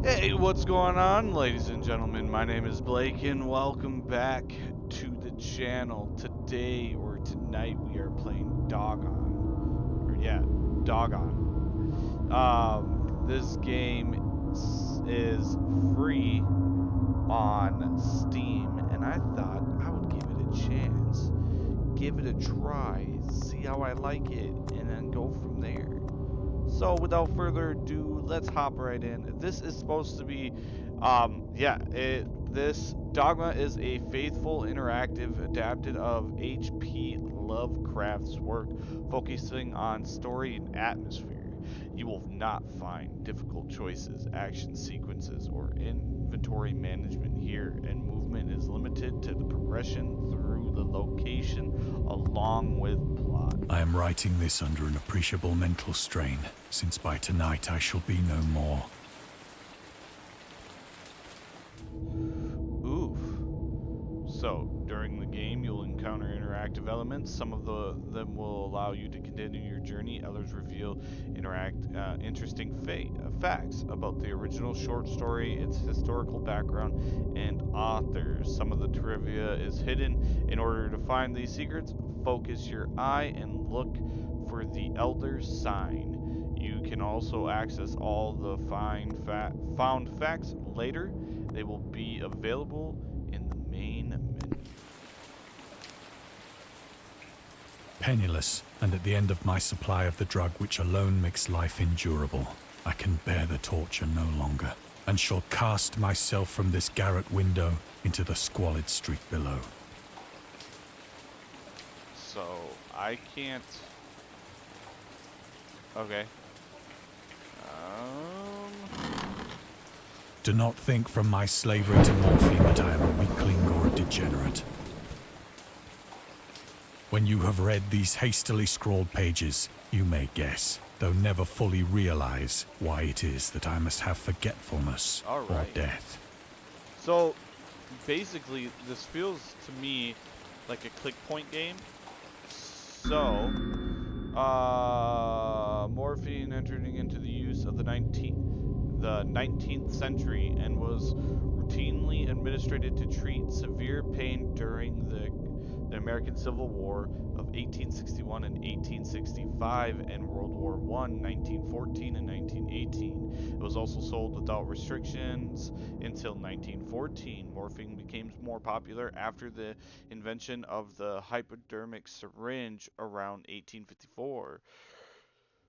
Hey, what's going on, ladies and gentlemen? My name is Blake, and welcome back to the channel. Today, or tonight, we are playing Dagon. This game is free on Steam, and I thought I would give it a chance, give it a try, see how I like it, and then go from there. So without further ado, let's hop right in. This is supposed to be, this Dogma is a faithful, interactive, adapted of H.P Lovecraft's work, focusing on story and atmosphere. You will not find difficult choices, action sequences, or inventory management here, and movement is limited to the progression through the location along with plot. I am writing this under an appreciable mental strain, since by tonight I shall be no more. Oof. So, during the game, you'll encounter interactive elements. Some of them will allow you to continue your journey. Others reveal interesting facts about the original short story, its historical background, and authors. Some of the trivia is hidden. In order to find these secrets, focus your eye and look for the Elder sign. You can also access all the found facts later. They will be available in the main menu. Penniless, and at the end of my supply of the drug which alone makes life endurable, I can bear the torture no longer, and shall cast myself from this garret window into the squalid street below. So, I can't... Okay. Do not think from my slavery to morphine that I am a weakling or a degenerate. When you have read these hastily scrawled pages, you may guess, though never fully realize, why it is that I must have forgetfulness or death. So, basically, this feels to me like a click point game. So, morphine entering into the use of the 19th century and was routinely administered to treat severe pain during the American Civil War of 1861 and 1865 and World War I, 1914 and 1918. It was also sold without restrictions until 1914. Morphine became more popular after the invention of the hypodermic syringe around 1854.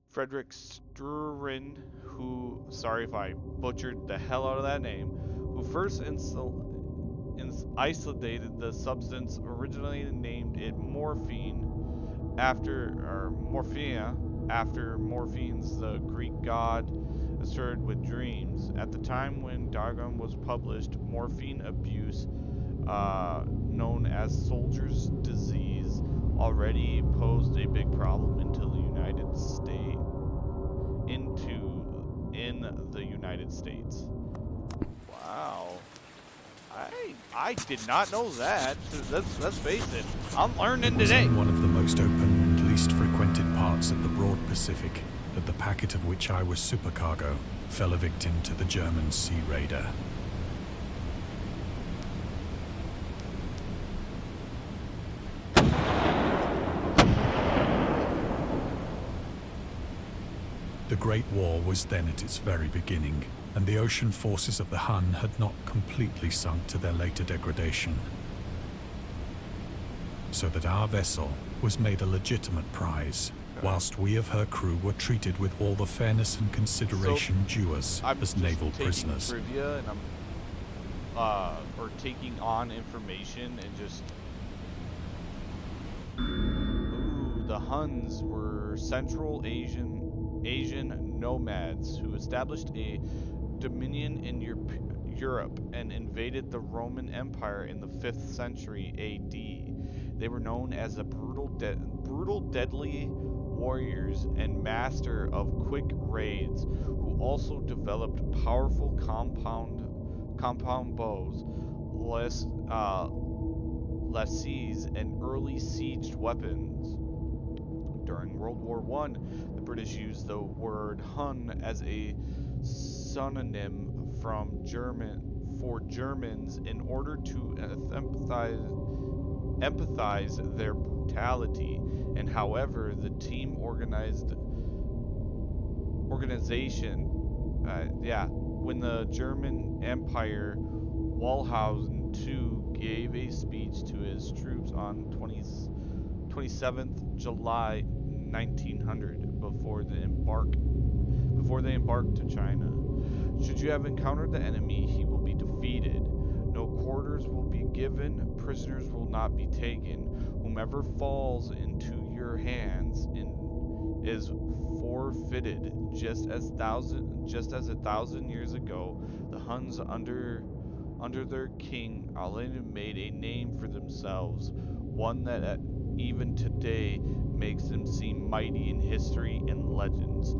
Frederick Strurin, who, sorry if I butchered the hell out of that name, who first isolated the substance, originally named it morphine morphia, after morphines, the Greek god associated with dreams. At the time when Dagon was published, morphine abuse, known as soldier's disease, already posed a big problem in the United States. Wow. I did not know that. Let's face it. I'm learning today. It was in one of the most open and least frequented parts of the broad Pacific that the packet of which I was supercargo fell a victim to the German sea raider. The Great War was then at its very beginning, and the ocean forces of the Hun had not completely sunk to their later degradation. So that our vessel was made a legitimate prize, whilst we of her crew were treated with all the fairness and consideration due us as naval prisoners. Trivia and or taking on information and just... Ooh, the Huns were Central Asian nomads who established a dominion in Europe and invaded the Roman Empire in the 5th century AD. They were known as the brutal, deadly warriors and master of quick raids, who also developed powerful compound bows, lassies, and early sieged weapons. During World War I, the British used the word Hun as a synonym from Germans in order to empathize their brutality. And however, the team organization, when the German Empire Wallhausen II gave a speech to his troops on 27th July 1900 before they embarked to China. Should you have encountered the enemy, he will be defeated. No quarters will be given, prisoners will not be taken. Whomever falls into your hands is forfeited, just as 1,000 years ago, the Huns under their king Alain made a name for themselves, one that even today makes them seem mighty in history and legends.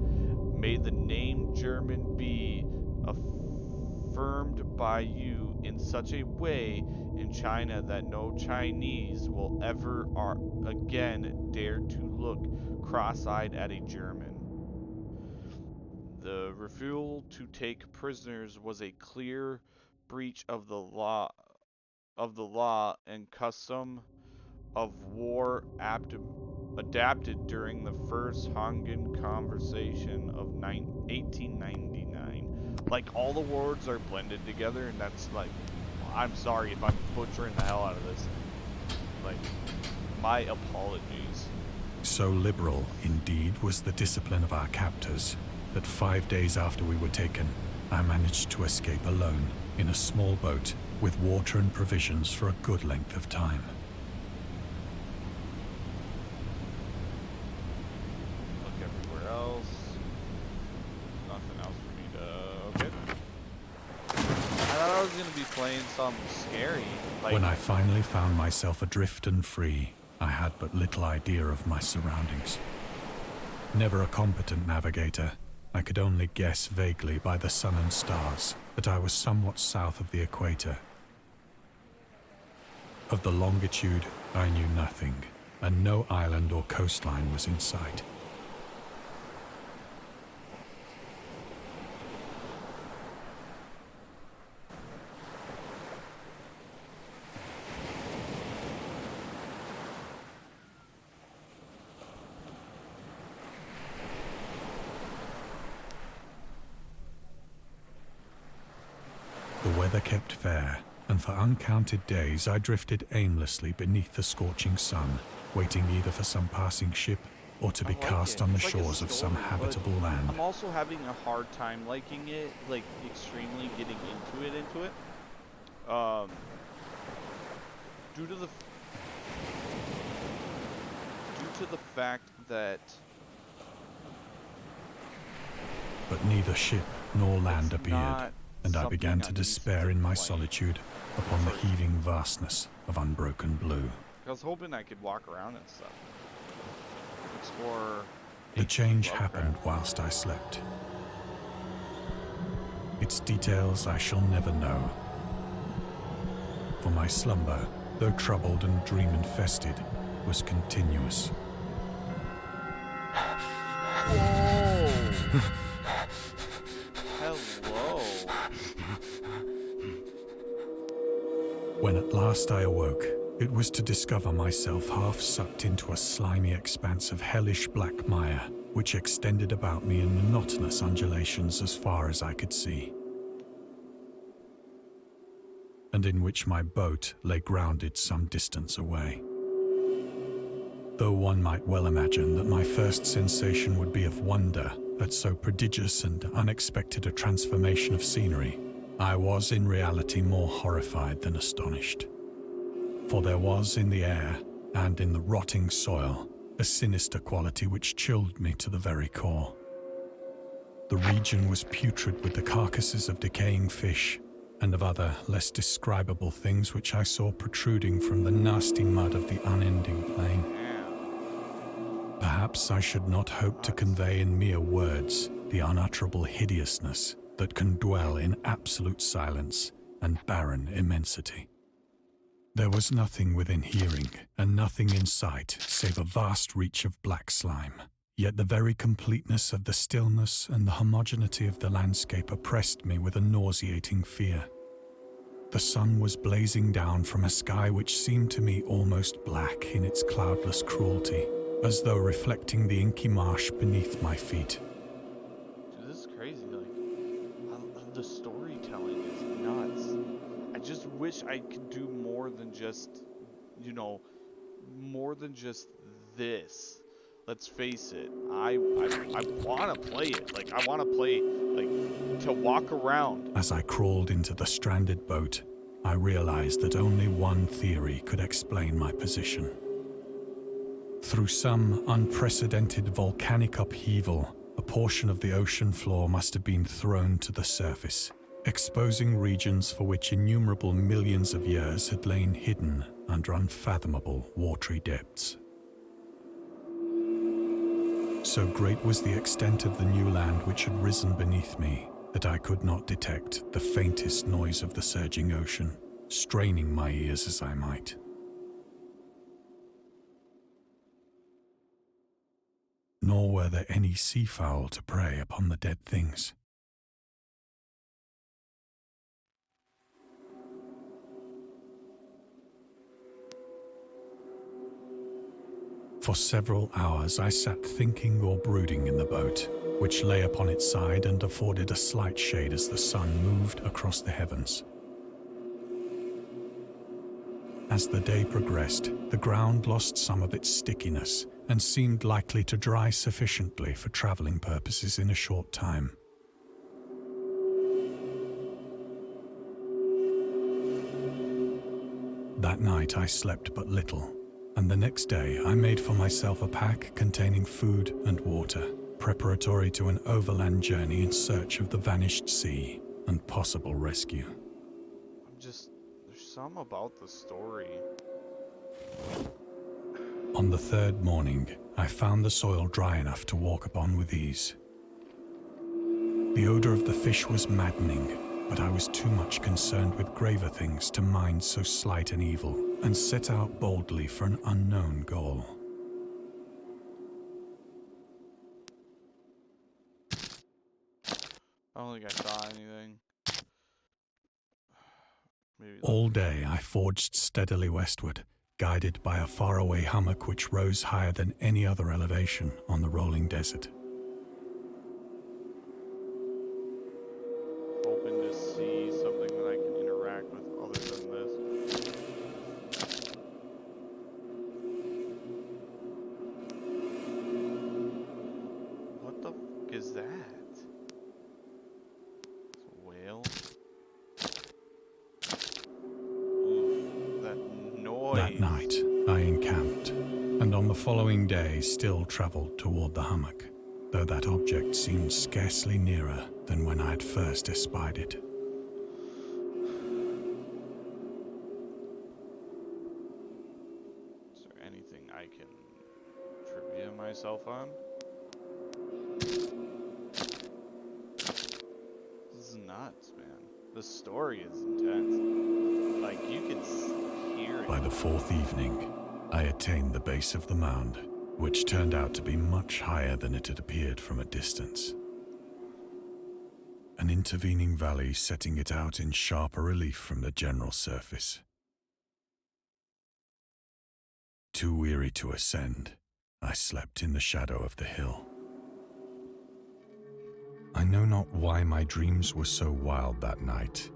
May the name German be affirmed by you in such a way in China that no Chinese will ever again dare to look cross-eyed at a German. The refusal to take prisoners was a clear breach of the law and custom of war adapted during the first Hongan Conversation of 1899. Like, all the words are blended together, and that's like, I'm sorry if I'm butchering the hell out of this. Like, my apologies. So liberal, indeed, was the discipline of our captors that 5 days after we were taken, I managed to escape alone in a small boat with water and provisions for a good length of time. Look everywhere else. Nothing else for me to... Okay. I thought I was going to be playing something scary. Like... When I finally found myself adrift and free, I had but little idea of my surroundings. Never a competent navigator, I could only guess vaguely by the sun and stars that I was somewhat south of the equator. Of the longitude, I knew nothing, and no island or coastline was in sight. The weather kept fair, and for uncounted days I drifted aimlessly beneath the scorching sun, waiting either for some passing ship or to be cast on the shores of some habitable land. I'm also having a hard time liking it, like extremely getting into it. Due to the fact that... But neither ship nor land appeared, and I began to despair in my solitude upon the heaving vastness of unbroken blue. I was hoping I could walk around and stuff. Explore... The change happened whilst I slept. Its details I shall never know. For my slumber, though troubled and dream-infested, was continuous. Whoa! Hello. When at last I awoke, it was to discover myself half sucked into a slimy expanse of hellish black mire, which extended about me in monotonous undulations as far as I could see, and in which my boat lay grounded some distance away. Though one might well imagine that my first sensation would be of wonder at so prodigious and unexpected a transformation of scenery, I was in reality more horrified than astonished. For there was in the air and in the rotting soil a sinister quality which chilled me to the very core. The region was putrid with the carcasses of decaying fish and of other less describable things which I saw protruding from the nasty mud of the unending plain. Perhaps I should not hope to convey in mere words the unutterable hideousness that can dwell in absolute silence and barren immensity. There was nothing within hearing and nothing in sight save a vast reach of black slime, Yet the very completeness of the stillness and the homogeneity of the landscape oppressed me with a nauseating fear. The sun was blazing down from a sky which seemed to me almost black in its cloudless cruelty, as though reflecting the inky marsh beneath my feet. Dude, this is crazy. The storytelling is nuts. I just wish I could do more than just, more than just this. Let's face it. I want to play it. I want to play, to walk around. As I crawled into the stranded boat, I realized that only one theory could explain my position. Through some unprecedented volcanic upheaval, a portion of the ocean floor must have been thrown to the surface, exposing regions for which innumerable millions of years had lain hidden under unfathomable watery depths. So great was the extent of the new land which had risen beneath me that I could not detect the faintest noise of the surging ocean, straining my ears as I might. Nor were there any seafowl to prey upon the dead things. For several hours I sat thinking or brooding in the boat, which lay upon its side and afforded a slight shade as the sun moved across the heavens. As the day progressed, the ground lost some of its stickiness and seemed likely to dry sufficiently for traveling purposes in a short time. That night I slept but little, and the next day I made for myself a pack containing food and water, preparatory to an overland journey in search of the vanished sea and possible rescue. There's some about the story. On the third morning, I found the soil dry enough to walk upon with ease. The odor of the fish was maddening, but I was too much concerned with graver things to mind so slight an evil, and set out boldly for an unknown goal. I don't think I saw anything. Maybe All day I forged steadily westward, guided by a faraway hummock which rose higher than any other elevation on the rolling desert. hoping to see something that I can interact with other than this. What the fuck is that? It's a whale. Ooh, that noise. That night, I encamped, and on the following day still traveled toward the hummock, though that object seemed scarcely nearer than when I had first espied it. Is there anything I can trivia myself on? This is nuts, man. The story is intense. Like, you can hear it. By the fourth evening, I attained the base of the mound, which turned out to be much higher than it had appeared from a distance. An intervening valley setting it out in sharper relief from the general surface. Too weary to ascend, I slept in the shadow of the hill. I know not why my dreams were so wild that night,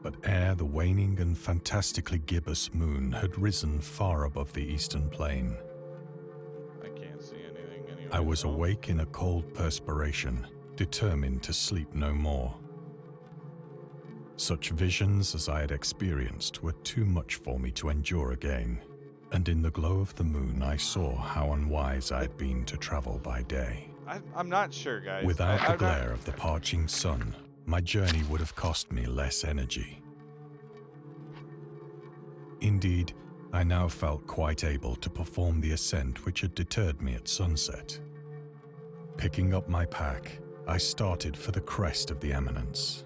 but ere the waning and fantastically gibbous moon had risen far above the eastern plain, I can't see anything anyway. I was awake in a cold perspiration, determined to sleep no more. Such visions as I had experienced were too much for me to endure again, and in the glow of the moon I saw how unwise I had been to travel by day. I'm not sure, guys. Without the glare of the parching sun, my journey would have cost me less energy. Indeed, I now felt quite able to perform the ascent which had deterred me at sunset. Picking up my pack, I started for the crest of the eminence.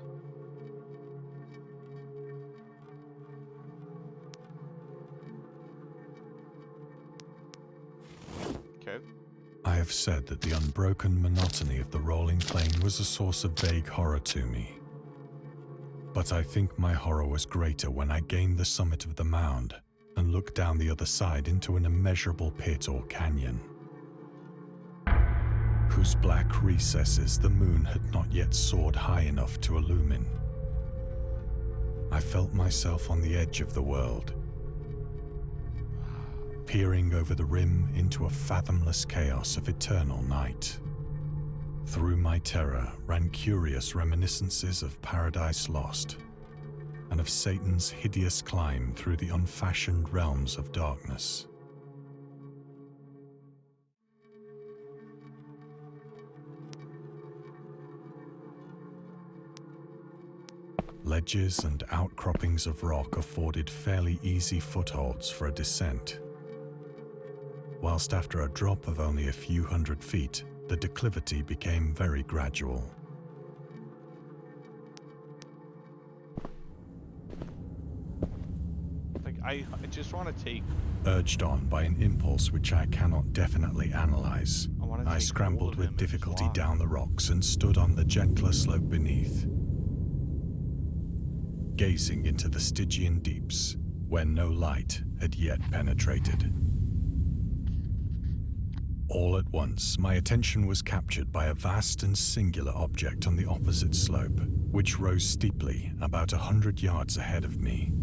Okay. I have I've said that the unbroken monotony of the rolling plain was a source of vague horror to me. But I think my horror was greater when I gained the summit of the mound and looked down the other side into an immeasurable pit or canyon, whose black recesses the moon had not yet soared high enough to illumine. I felt myself on the edge of the world, peering over the rim into a fathomless chaos of eternal night. Through my terror ran curious reminiscences of Paradise Lost and of Satan's hideous climb through the unfashioned realms of darkness. Ledges and outcroppings of rock afforded fairly easy footholds for a descent, whilst after a drop of only a few hundred feet, the declivity became very gradual. I just want to take... Urged on by an impulse which I cannot definitely analyze, I scrambled with difficulty down the rocks and stood on the gentler slope beneath, gazing into the Stygian deeps, where no light had yet penetrated. All at once, my attention was captured by a vast and singular object on the opposite slope, which rose steeply about 100 yards ahead of me.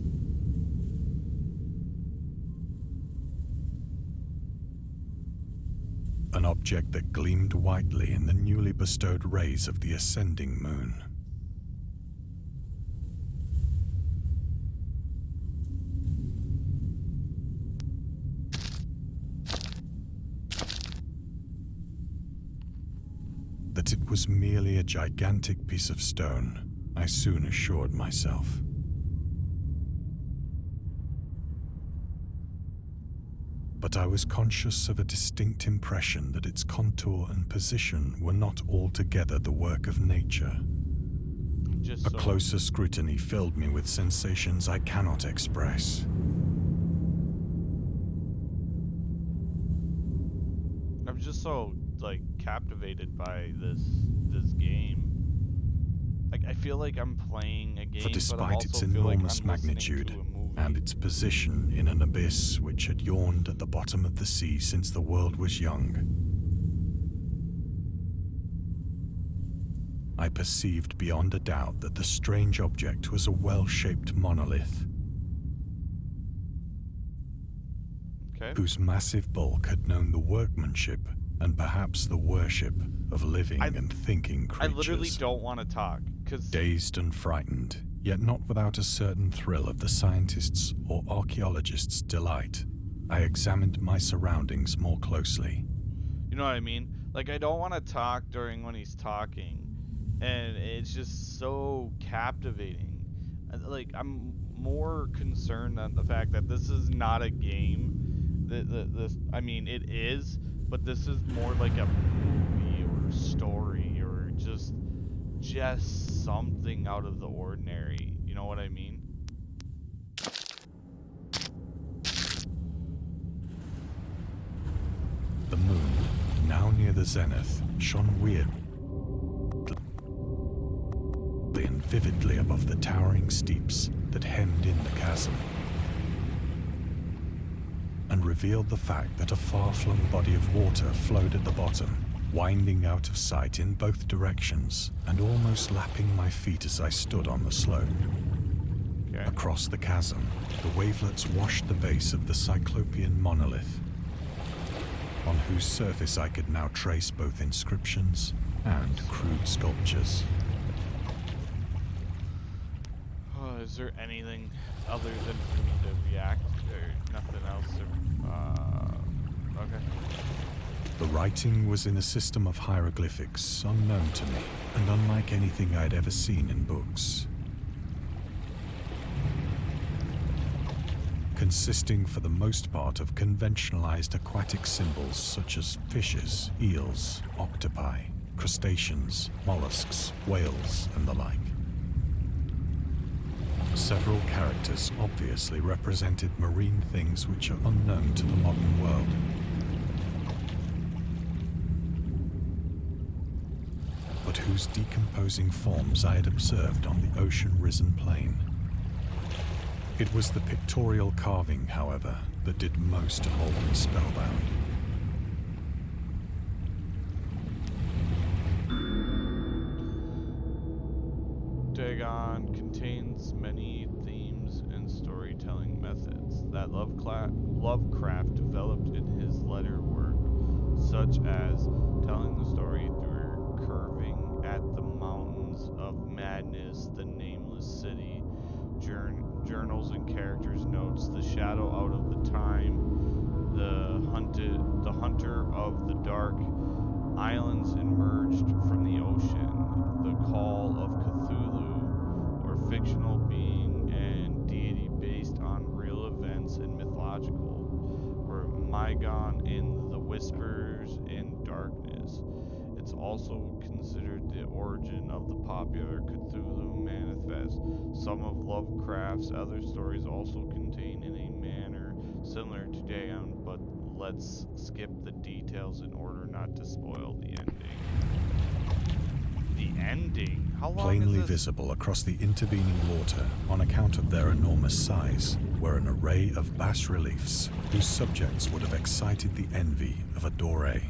An object that gleamed whitely in the newly bestowed rays of the ascending moon. That it was merely a gigantic piece of stone, I soon assured myself. But I was conscious of a distinct impression that its contour and position were not altogether the work of nature. A closer scrutiny filled me with sensations I cannot express. I'm just so captivated by this game. I feel like I'm playing a game, for despite but I also its feel enormous like I'm magnitude listening to a movie. and its position in an abyss which had yawned at the bottom of the sea since the world was young, I perceived beyond a doubt that the strange object was a well-shaped monolith, whose massive bulk had known the workmanship and perhaps the worship of living and thinking creatures. I literally don't want to talk, because... Dazed and frightened, yet not without a certain thrill of the scientist's or archaeologist's delight, I examined my surroundings more closely. You know what I mean? I don't want to talk during when he's talking, and it's just so captivating. I'm more concerned on the fact that this is not a game. I mean, it is, but this is more like a movie or story or just something out of the ordinary. You know what I mean? The moon, now near the zenith, shone weirdly and vividly above the towering steeps that hemmed in the chasm, and revealed the fact that a far-flung body of water flowed at the bottom, winding out of sight in both directions and almost lapping my feet as I stood on the slope. Okay. Across the chasm, the wavelets washed the base of the cyclopean monolith, on whose surface I could now trace both inscriptions and crude sculptures. Is there anything other than for me to react, or nothing else? Okay. The writing was in a system of hieroglyphics unknown to me and unlike anything I'd ever seen in books. Consisting for the most part of conventionalized aquatic symbols such as fishes, eels, octopi, crustaceans, mollusks, whales, and the like. Several characters obviously represented marine things which are unknown to the modern world. whose decomposing forms I had observed on the ocean-risen plain. It was the pictorial carving, however, that did most to hold me spellbound. Dagon contains many themes and storytelling methods that Lovecraft developed in his later work, such as telling the story through curving at the mountains of madness, the nameless city, journals and characters' notes, the shadow out of the time, the hunter of the dark, islands emerged from the ocean, the call of Cthulhu, or fictional being and deity based on real events and mythological, or Mygon in the whispers in darkness. It's also considered the origin of the popular Cthulhu manifest. Some of Lovecraft's other stories also contain in a manner similar to Dagon, but let's skip the details in order not to spoil the ending. The ending? How long Plainly is this? visible across the intervening water on account of their enormous size were an array of bas-reliefs whose subjects would have excited the envy of a doré.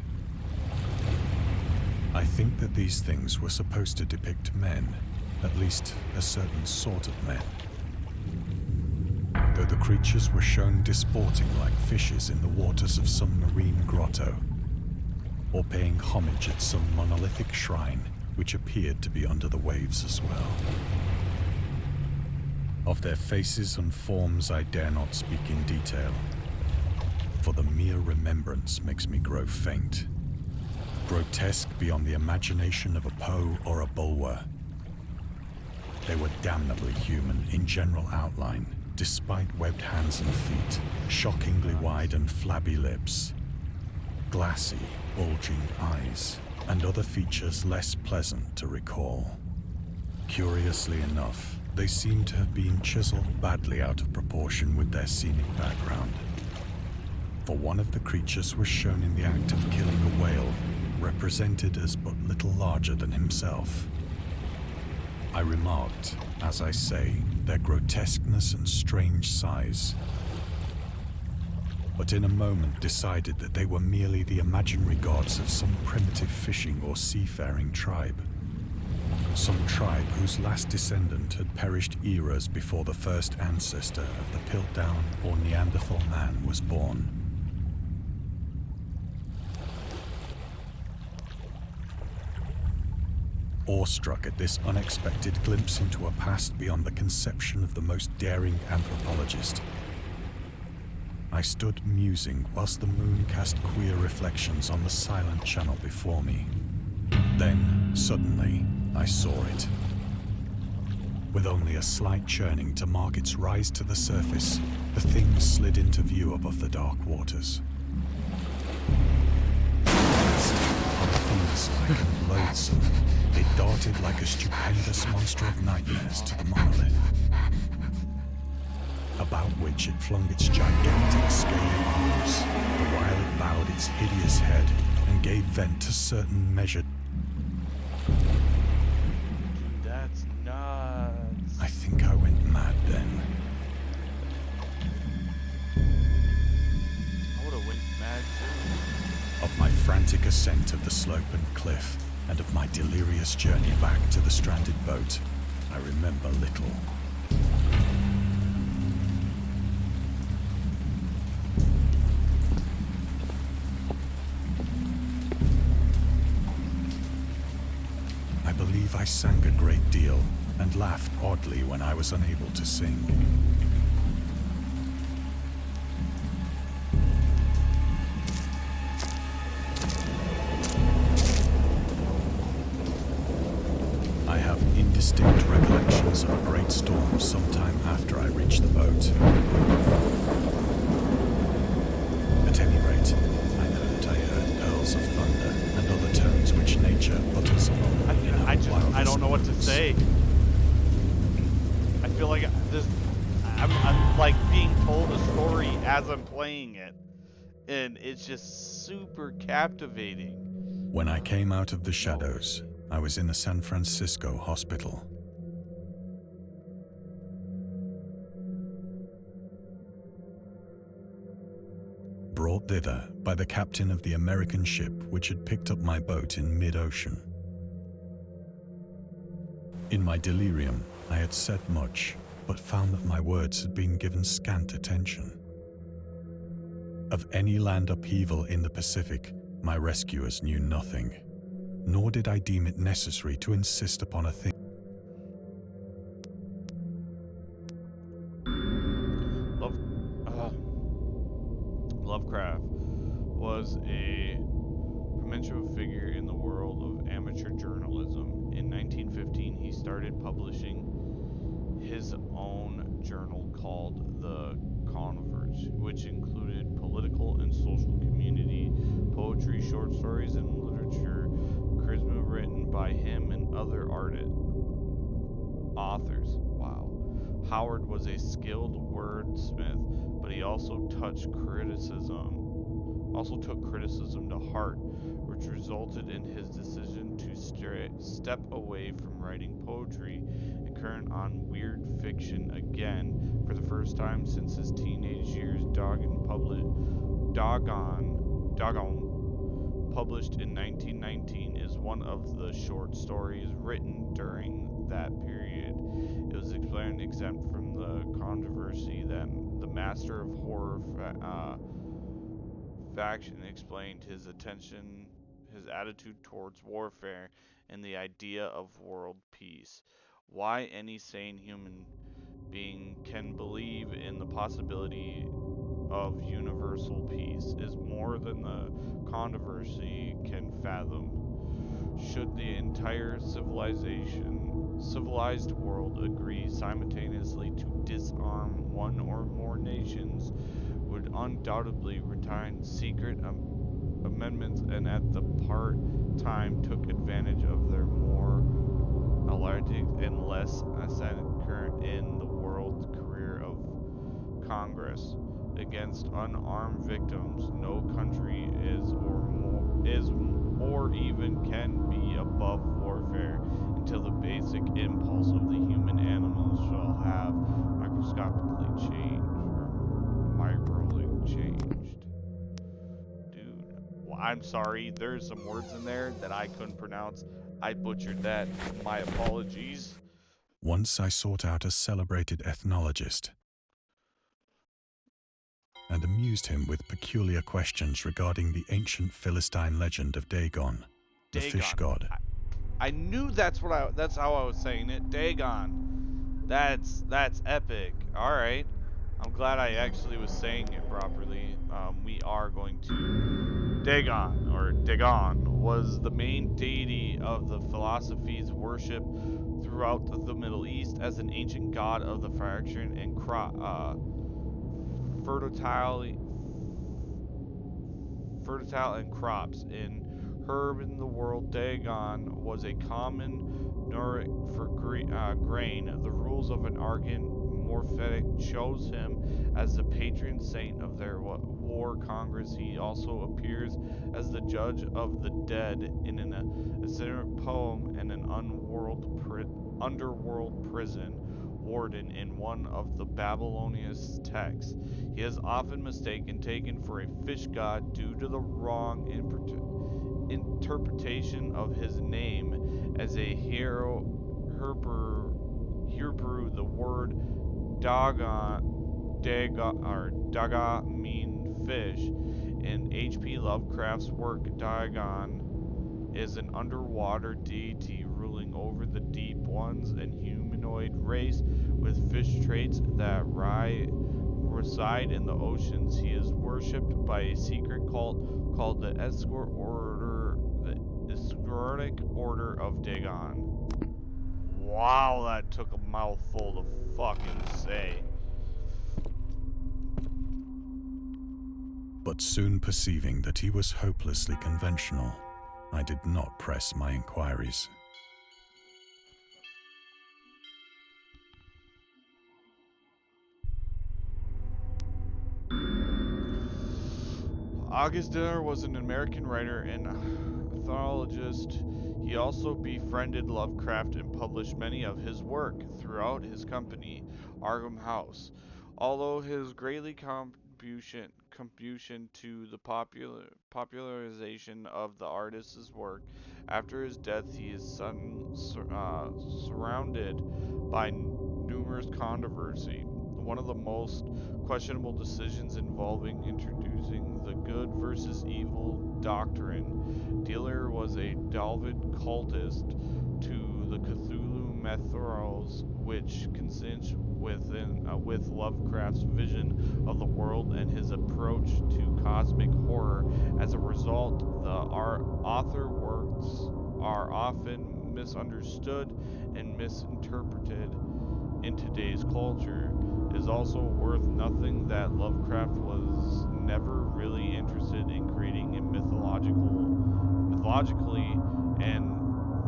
I think that these things were supposed to depict men, at least a certain sort of men. Though the creatures were shown disporting like fishes in the waters of some marine grotto, or paying homage at some monolithic shrine which appeared to be under the waves as well. Of their faces and forms I dare not speak in detail, for the mere remembrance makes me grow faint. Grotesque beyond the imagination of a Poe or a Bulwer. They were damnably human in general outline, despite webbed hands and feet, shockingly wide and flabby lips, glassy, bulging eyes, and other features less pleasant to recall. Curiously enough, they seem to have been chiseled badly out of proportion with their scenic background. For one of the creatures was shown in the act of killing a whale, represented as but little larger than himself. I remarked, as I say, their grotesqueness and strange size, but in a moment decided that they were merely the imaginary gods of some primitive fishing or seafaring tribe. Some tribe whose last descendant had perished eras before the first ancestor of the Piltdown or Neanderthal man was born. Awestruck at this unexpected glimpse into a past beyond the conception of the most daring anthropologist, I stood musing whilst the moon cast queer reflections on the silent channel before me. Then, suddenly, I saw it. With only a slight churning to mark its rise to the surface, the thing slid into view above the dark waters. Unfamous-like and loathsome, it darted like a stupendous monster of nightmares to the monolith, about which it flung its gigantic scaly arms, the while it bowed its hideous head and gave vent to certain measured... That's nuts. I think I went mad then. I would have went mad too. Of my frantic ascent of the slope and cliff, and of my delirious journey back to the stranded boat, I remember little. I believe I sang a great deal and laughed oddly when I was unable to sing. I have indistinct recollections of a great storm sometime after I reached the boat. At any rate, I know that I heard pearls of thunder and other tones which nature utters alone. I don't know what to say. I feel like I'm like being told a story as I'm playing it, and it's just super captivating. When I came out of the shadows, I was in a San Francisco hospital. Brought thither by the captain of the American ship which had picked up my boat in mid-ocean. In my delirium, I had said much, but found that my words had been given scant attention. Of any land upheaval in the Pacific, my rescuers knew nothing, nor did I deem it necessary to insist upon a thing. Lovecraft was a prominent figure in the world of amateur journalism. In 1915, he started publishing his own journal called The Converge, which included political and social community, poetry, short stories, and literature charisma written by him and other authors. Wow. Howard was a skilled wordsmith, but he also took criticism to heart, which resulted in his decision to step away from writing poetry and turn on weird fiction again. For the first time since his teenage years, Dagon, published in 1919, is one of the short stories written during that period. It was explained exempt from the controversy that the master of horror faction explained his attitude towards warfare and the idea of world peace. Why any sane human being can believe in the possibility of universal peace is more than the controversy can fathom. Should the entire civilized world agree simultaneously to disarm one or more nations, would undoubtedly retain secret amendments, and at the part time took advantage of their more allergic and less ascendant current in the world's career of Congress against unarmed victims. No country is or even can be above warfare until the basic impulse of the human animals shall have microscopically changed. Dude, well, I'm sorry, there's some words in there that I couldn't pronounce. I butchered that. My apologies. Once I sought out a celebrated ethnologist and amused him with peculiar questions regarding the ancient Philistine legend of Dagon, the fish god. I knew that's how I was saying it. Dagon. That's epic. All right. I'm glad I actually was saying it properly. We are going to Dagon was the main deity of the philosophies worshipped throughout the Middle East as an ancient god of the fraction and fertile and crops. In herb in the world, Dagon was a common nuric for grain. The rules of an Argan Morphetic chose him as the patron saint of their war congress. He also appears as the judge of the dead in an itinerant poem and an underworld prison warden in one of the Babylonian texts. He is often taken for a fish god due to the wrong interpretation of his name as a Hebrew. The word Daga mean fish. In H.P. Lovecraft's work, Dagon is an underwater deity ruling over the deep ones and humanoid race with fish traits that reside in the oceans. He is worshipped by a secret cult called the Escortic Order of Dagon. Wow, that took a mouthful to fucking say. But soon perceiving that he was hopelessly conventional, I did not press my inquiries. August Dinner was an American writer and ethnologist. He also befriended Lovecraft and published many of his work throughout his company, Arkham House. Although his greatly contribution to the popularization of the artist's work, after his death he is surrounded by numerous controversy. One of the most questionable decisions involving introducing the good versus evil doctrine. Dealer was a devout cultist to the Cthulhu mythos, which consist with Lovecraft's vision of the world and his approach to cosmic horror. As a result, the author works are often misunderstood and misinterpreted in today's culture. It is also worth nothing that Lovecraft was never really interested in creating a mythologically, and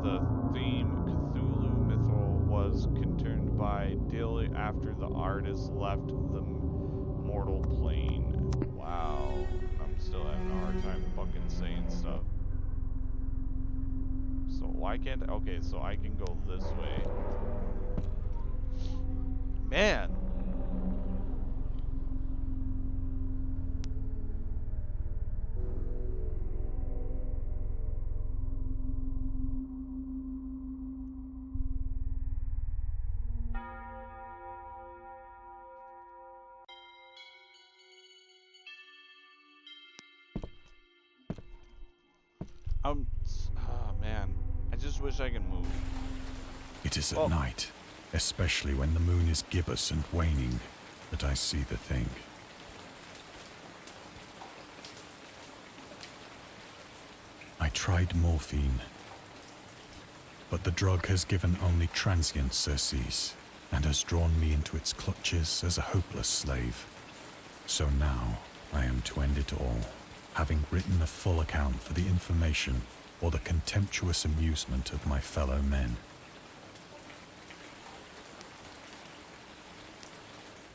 the theme Cthulhu mythos was continued by daily after the artist left the mortal plane. Wow, I'm still having a hard time fucking saying stuff. So why can't I? Okay, so I can go this way. Man, I'm. Ah, man. I just wish I could move. It is at Well, night, especially when the moon is gibbous and waning, that I see the thing. I tried morphine, but the drug has given only transient surcease and has drawn me into its clutches as a hopeless slave. So now I am to end it all, having written a full account for the information or the contemptuous amusement of my fellow men.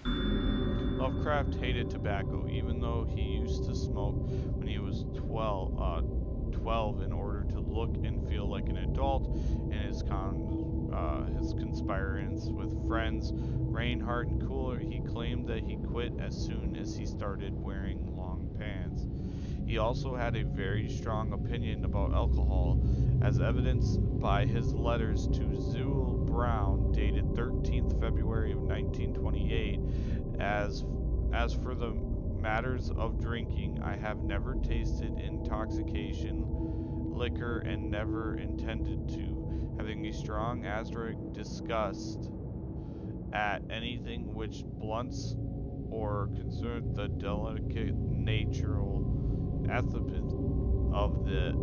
Lovecraft hated tobacco, even though he used to smoke when he was 12 in order to look and feel like an adult. In his conspirations with friends, Reinhardt and Cooler, he claimed that he quit as soon as he started wearing long pants. He also had a very strong opinion about alcohol, as evidenced by his letters to Zewel Brown, dated 13th February of 1928. As for the matters of drinking, I have never tasted intoxication liquor and never intended to, having a strong asterisk disgust at anything which blunts or concerns the delicate natural aspects of the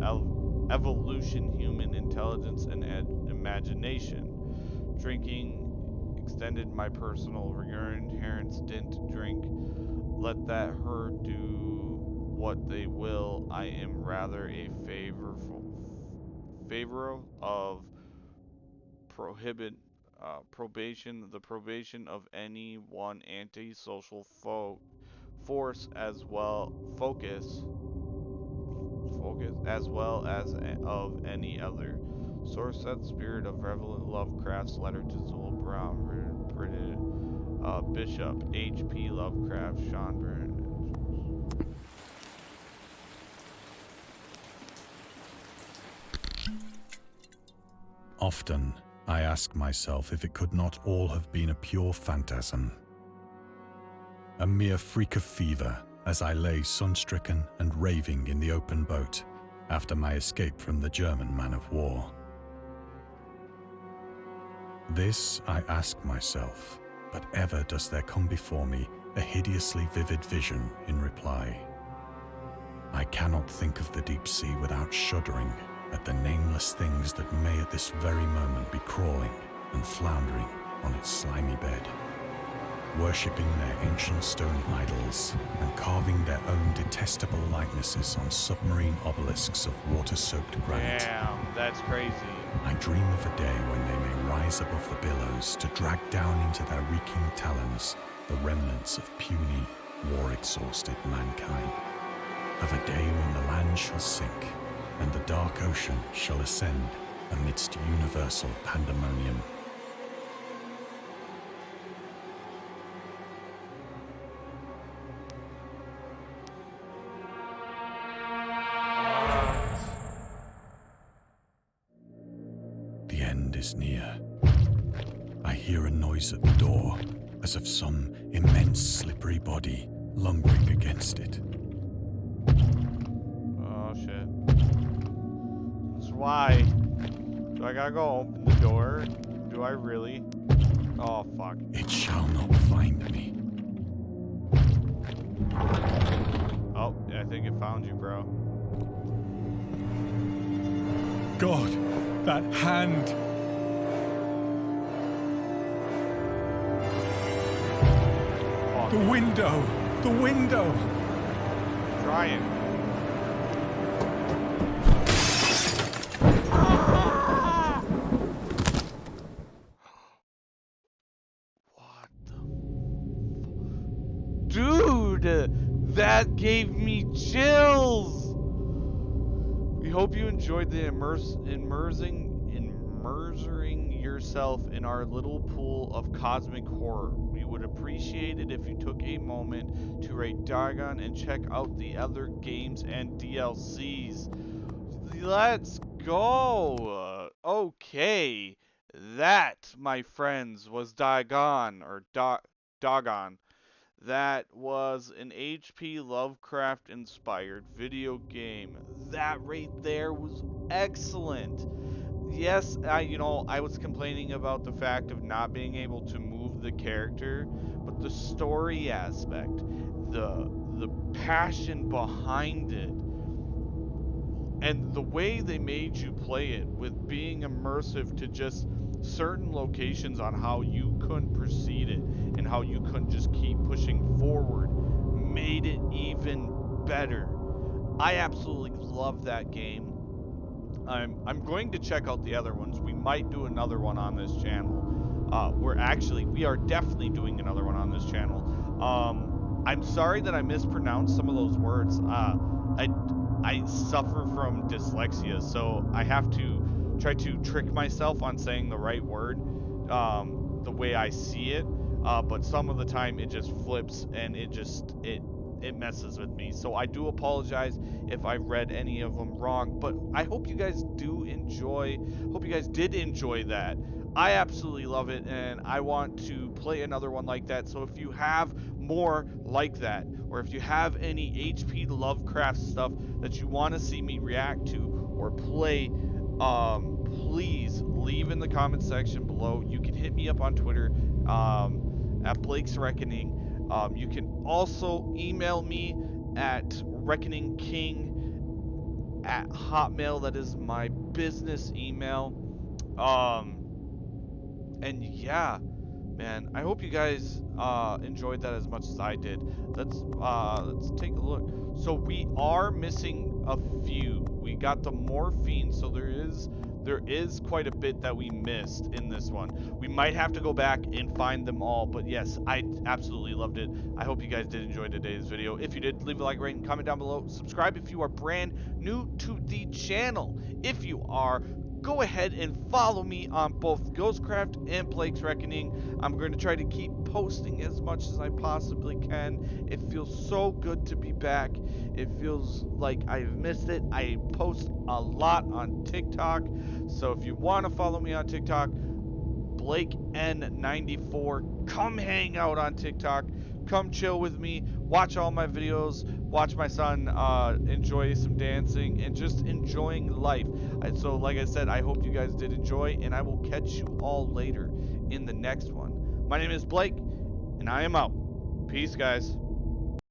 evolution, human intelligence, and imagination. Drinking extended my personal grandparents didn't drink. Let that her do what they will. I am rather a favor of prohibit the probation of any one antisocial force as well focus as well as of any other. Source that spirit of Reverend Lovecraft's letter to Zool Brown, printed Bishop H.P Lovecraft, Schonbrunn. Often, I ask myself if it could not all have been a pure phantasm. A mere freak of fever as I lay sun-stricken and raving in the open boat after my escape from the German man-of-war. This I ask myself, but ever does there come before me a hideously vivid vision in reply. I cannot think of the deep sea without shuddering at the nameless things that may at this very moment be crawling and floundering on its slimy bed, worshipping their ancient stone idols and carving their own detestable likenesses on submarine obelisks of water-soaked granite. Damn, that's crazy. I dream of a day when they may rise above the billows to drag down into their reeking talons the remnants of puny, war-exhausted mankind. Of a day when the land shall sink and the dark ocean shall ascend amidst universal pandemonium. The end is near. I hear a noise at the door, as of some immense slippery body lumbering against it. Oh shit. That's why. Do I gotta go open the door? Do I really? Oh fuck. It shall not find me. Oh, I think it found you, bro. God, that hand! Fuck. The window! The window! Trying. What the dude, that gave me chills. We hope you enjoyed the immersing yourself in our little pool of cosmic horror. We would appreciate it if you took a moment to rate Dagon and check out the other games and DLCs. Let's go. Okay, that, my friends, was Dagon or Dagon. That was an H.P Lovecraft inspired video game. That right there was excellent. Yes, I was complaining about the fact of not being able to move the character, but the story aspect, the passion behind it, and the way they made you play it with being immersive to just certain locations on how you couldn't proceed it and how you couldn't just keep pushing forward made it even better. I absolutely love that game. I'm going to check out the other ones. We might do another one on this channel. We are definitely doing another one on this channel. I'm sorry that I mispronounced some of those words. I suffer from dyslexia, so I have to try to trick myself on saying the right word, the way I see it. But some of the time it just flips and it messes with me. So I do apologize if I read any of them wrong, but I hope you guys hope you guys did enjoy that. I absolutely love it, and I want to play another one like that. So if you have more like that, or if you have any H.P Lovecraft stuff that you want to see me react to or play, please leave in the comment section below. You can hit me up on Twitter at Blake's Reckoning. You can also email me at reckoningking@hotmail. That is my business email. And yeah, man, I hope you guys enjoyed that as much as I did. Let's take a look. So we are missing a few. We got the morphine, so there is quite a bit that we missed in this one. We might have to go back and find them all, but yes, I absolutely loved it. I hope you guys did enjoy today's video. If you did, leave a like, rate, and comment down below. Subscribe if you are brand new to the channel. If you are, go ahead and follow me on both Ghostcraft and Blake's Reckoning. I'm going to try to keep posting as much as I possibly can. It feels so good to be back. It feels like I've missed it. I post a lot on TikTok. So if you want to follow me on TikTok, BlakeN94, come hang out on TikTok. Come chill with me. Watch all my videos. Watch my son enjoy some dancing and just enjoying life. So like I said, I hope you guys did enjoy, and I will catch you all later in the next one. My name is Blake, and I am out. Peace, guys.